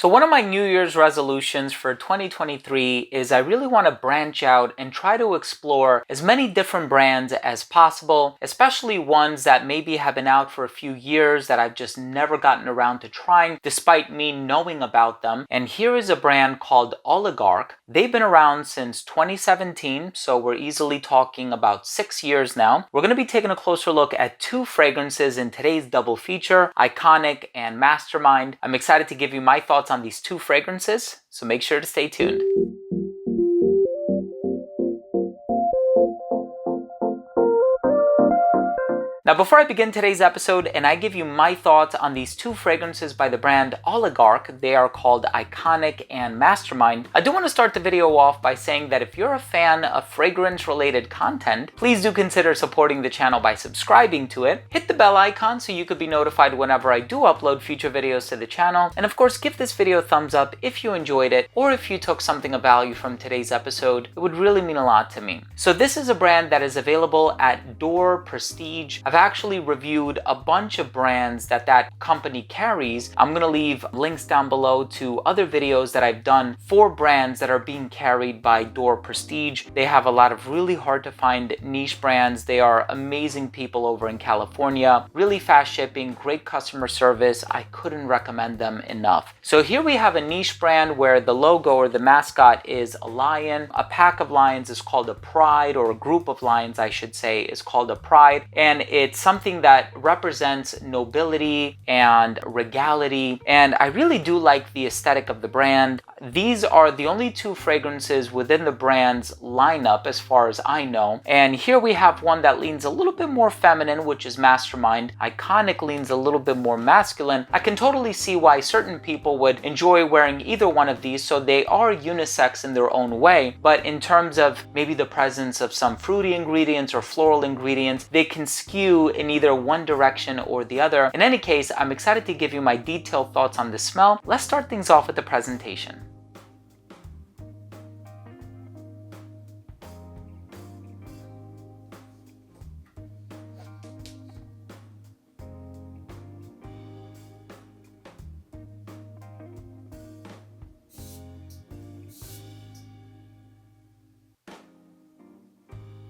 So one of my New Year's resolutions for 2023 is I really want to branch out and try to explore as many different brands as possible, especially ones that maybe have been out for a few years that I've just never gotten around to trying despite me knowing about them. And here is a brand called OLIGARQUE. They've been around since 2017, so we're easily talking about 6 years now. We're going to be taking a closer look at two fragrances in today's double feature, Iqoniqe and Mastermind. I'm excited to give you my thoughts on these two fragrances, so make sure to stay tuned. Now, before I begin today's episode and I give you my thoughts on these two fragrances by the brand OLIGARQUE, they are called Iqoniqe and Mastermind, I do want to start the video off by saying that if you're a fan of fragrance-related content, please do consider supporting the channel by subscribing to it. Hit the bell icon so you could be notified whenever I do upload future videos to the channel. And of course, give this video a thumbs up if you enjoyed it or if you took something of value from today's episode. It would really mean a lot to me. So this is a brand that is available at Door Prestige. I've actually reviewed a bunch of brands that company carries. I'm going to leave links down below to other videos that I've done for brands that are being carried by Door Prestige. They have a lot of really hard to find niche brands. They are amazing people over in California. Really fast shipping, great customer service. I couldn't recommend them enough. So here we have a niche brand where the logo or the mascot is a lion. A pack of lions is called a pride, or a group of lions, I should say, is called a pride. And it's something that represents nobility and regality. And I really do like the aesthetic of the brand. These are the only two fragrances within the brand's lineup as far as I know. And here we have one that leans a little bit more feminine, which is Mastermind. Iqoniqe leans a little bit more masculine. I can totally see why certain people would enjoy wearing either one of these, so they are unisex in their own way. But in terms of maybe the presence of some fruity ingredients or floral ingredients, they can skew in either one direction or the other. In any case, I'm excited to give you my detailed thoughts on the smell. Let's start things off with the presentation.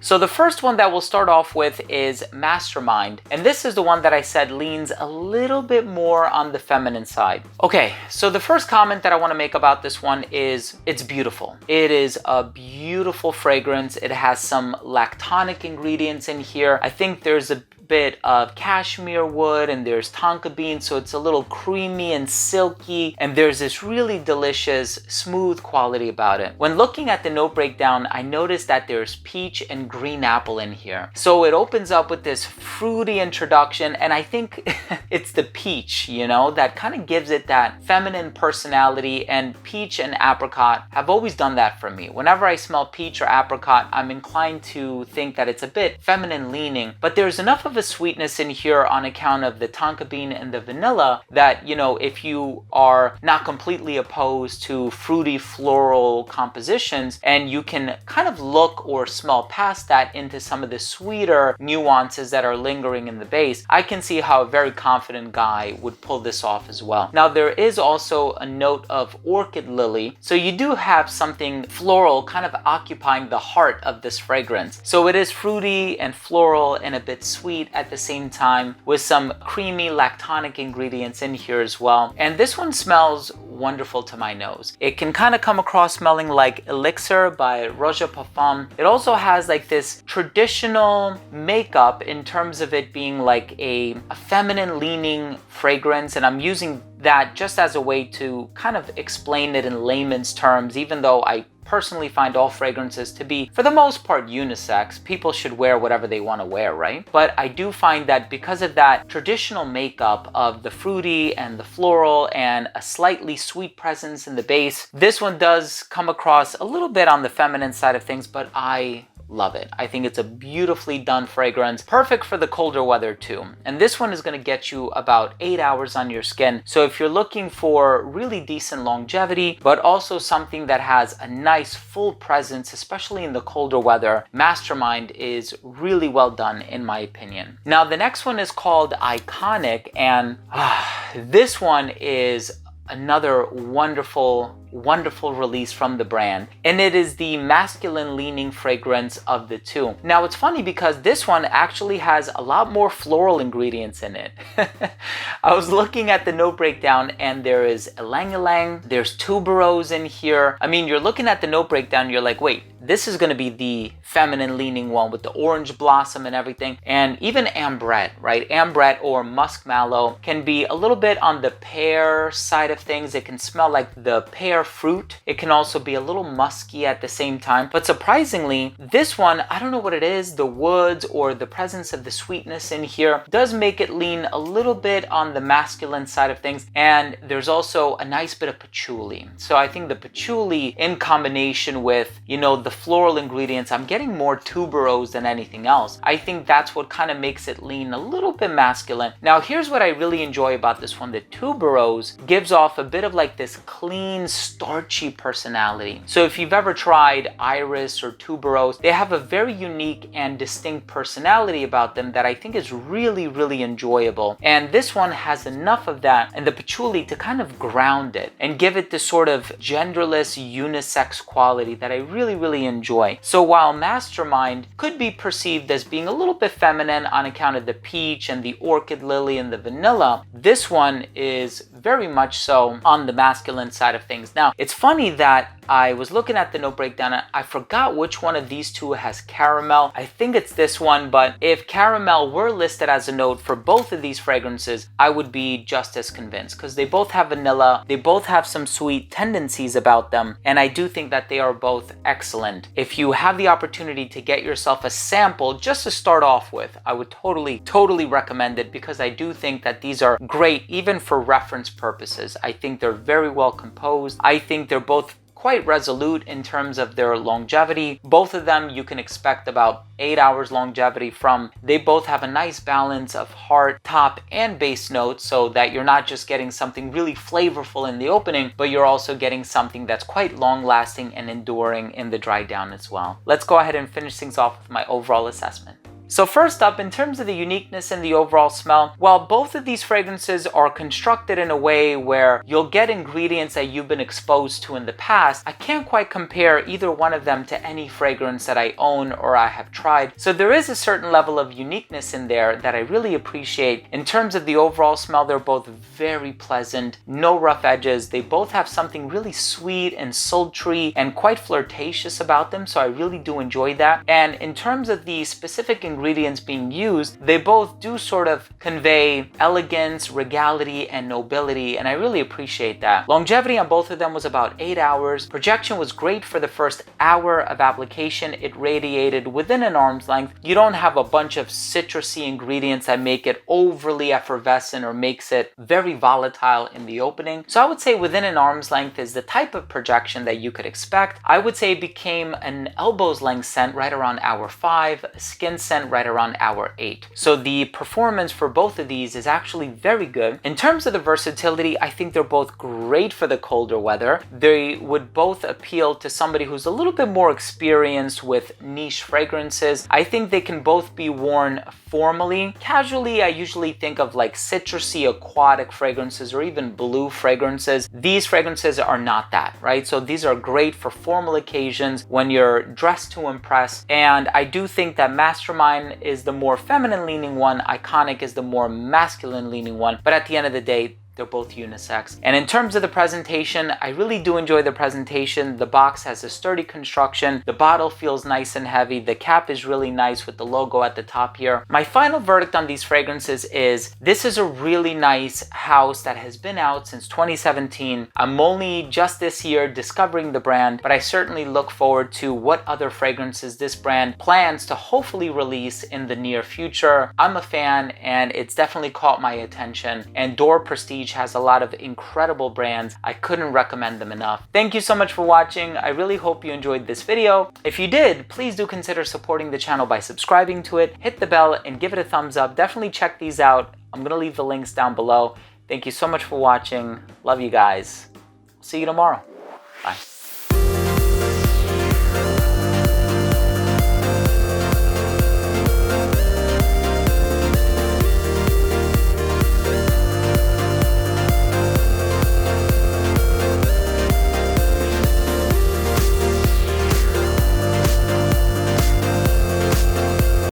So the first one that we'll start off with is Mastermind. And this is the one that I said leans a little bit more on the feminine side. Okay, so the first comment that I want to make about this one is it's beautiful. It is a beautiful fragrance. It has some lactonic ingredients in here. I think there's a bit of cashmere wood and there's tonka bean, so it's a little creamy and silky, and there's this really delicious smooth quality about it. When looking at the note breakdown, I noticed that there's peach and green apple in here, so it opens up with this fruity introduction, and I think it's the peach, you know, that kind of gives it that feminine personality. And peach and apricot have always done that for me. Whenever I smell peach or apricot, I'm inclined to think that it's a bit feminine leaning, but there's enough of a sweetness in here on account of the tonka bean and the vanilla that, you know, if you are not completely opposed to fruity floral compositions and you can kind of look or smell past that into some of the sweeter nuances that are lingering in the base, I can see how a very confident guy would pull this off as well. Now, there is also a note of orchid lily, so you do have something floral kind of occupying the heart of this fragrance. So it is fruity and floral and a bit sweet at the same time, with some creamy lactonic ingredients in here as well. And this one smells wonderful to my nose. It can kind of come across smelling like Elixir by Roja Parfum. It also has like this traditional makeup in terms of it being like a feminine leaning fragrance, and I'm using that just as a way to kind of explain it in layman's terms, even though I personally find all fragrances to be, for the most part, unisex. People should wear whatever they want to wear, right? But I do find that because of that traditional makeup of the fruity and the floral and a slightly sweet presence in the base, this one does come across a little bit on the feminine side of things, but I love it. I think it's a beautifully done fragrance, perfect for the colder weather too. And this one is going to get you about 8 hours on your skin. So if you're looking for really decent longevity, but also something that has a nice full presence, especially in the colder weather, Mastermind is really well done in my opinion. Now the next one is called Iqoniqe, and this one is another wonderful release from the brand, and it is the masculine leaning fragrance of the two. Now it's funny because this one actually has a lot more floral ingredients in it. I was looking at the note breakdown and there is ylang ylang, there's tuberose in here. I mean, you're looking at the note breakdown, you're like, wait, this is going to be the feminine leaning one with the orange blossom and everything. And even ambrette, right? Ambrette or musk mallow can be a little bit on the pear side of things. It can smell like the pear fruit. It can also be a little musky at the same time. But surprisingly, this one, I don't know what it is, the woods or the presence of the sweetness in here does make it lean a little bit on the masculine side of things. And there's also a nice bit of patchouli. So I think the patchouli in combination with, you know, the floral ingredients, I'm getting more tuberose than anything else. I think that's what kind of makes it lean a little bit masculine. Now here's what I really enjoy about this one. The tuberose gives off a bit of like this clean, starchy personality. So if you've ever tried iris or tuberose, they have a very unique and distinct personality about them that I think is really, really enjoyable. And this one has enough of that and the patchouli to kind of ground it and give it this sort of genderless unisex quality that I really, really enjoy. So while Mastermind could be perceived as being a little bit feminine on account of the peach and the orchid lily and the vanilla, this one is very much so on the masculine side of things. Now, it's funny that I was looking at the note breakdown and I forgot which one of these two has caramel. I think it's this one, but if caramel were listed as a note for both of these fragrances, I would be just as convinced because they both have vanilla, they both have some sweet tendencies about them, and I do think that they are both excellent. If you have the opportunity to get yourself a sample just to start off with, I would totally recommend it because I do think that these are great even for reference purposes. I think they're very well composed. I think they're both quite resolute in terms of their longevity. Both of them you can expect about 8 hours longevity from. They both have a nice balance of heart, top, and base notes so that you're not just getting something really flavorful in the opening, but you're also getting something that's quite long lasting and enduring in the dry down as well. Let's go ahead and finish things off with my overall assessment. So first up, in terms of the uniqueness and the overall smell, while both of these fragrances are constructed in a way where you'll get ingredients that you've been exposed to in the past, I can't quite compare either one of them to any fragrance that I own or I have tried. So there is a certain level of uniqueness in there that I really appreciate. In terms of the overall smell, they're both very pleasant, no rough edges. They both have something really sweet and sultry and quite flirtatious about them, so I really do enjoy that. And in terms of the specific ingredients being used, they both do sort of convey elegance, regality, and nobility, and I really appreciate that. Longevity on both of them was about 8 hours. Projection was great for the first hour of application. It radiated within an arm's length. You don't have a bunch of citrusy ingredients that make it overly effervescent or makes it very volatile in the opening. So I would say within an arm's length is the type of projection that you could expect. I would say it became an elbow's length scent right around hour 5, a skin scent right around hour 8. So the performance for both of these is actually very good. In terms of the versatility, I think they're both great for the colder weather. They would both appeal to somebody who's a little bit more experienced with niche fragrances. I think they can both be worn formally. Casually, I usually think of like citrusy aquatic fragrances or even blue fragrances. These fragrances are not that, right? So these are great for formal occasions when you're dressed to impress. And I do think that Mastermind is the more feminine leaning one, Iqoniqe is the more masculine leaning one, but at the end of the day, they're both unisex. And in terms of the presentation, I really do enjoy the presentation. The box has a sturdy construction. The bottle feels nice and heavy. The cap is really nice with the logo at the top here. My final verdict on these fragrances is this is a really nice house that has been out since 2017. I'm only just this year discovering the brand, but I certainly look forward to what other fragrances this brand plans to hopefully release in the near future. I'm a fan and it's definitely caught my attention, and Door Prestige has a lot of incredible brands. I couldn't recommend them enough. Thank you so much for watching. I really hope you enjoyed this video. If you did, please do consider supporting the channel by subscribing to it, hit the bell, and give it a thumbs up. Definitely check these out. I'm gonna leave the links down below. Thank you so much for watching. Love you guys. See you tomorrow. Bye.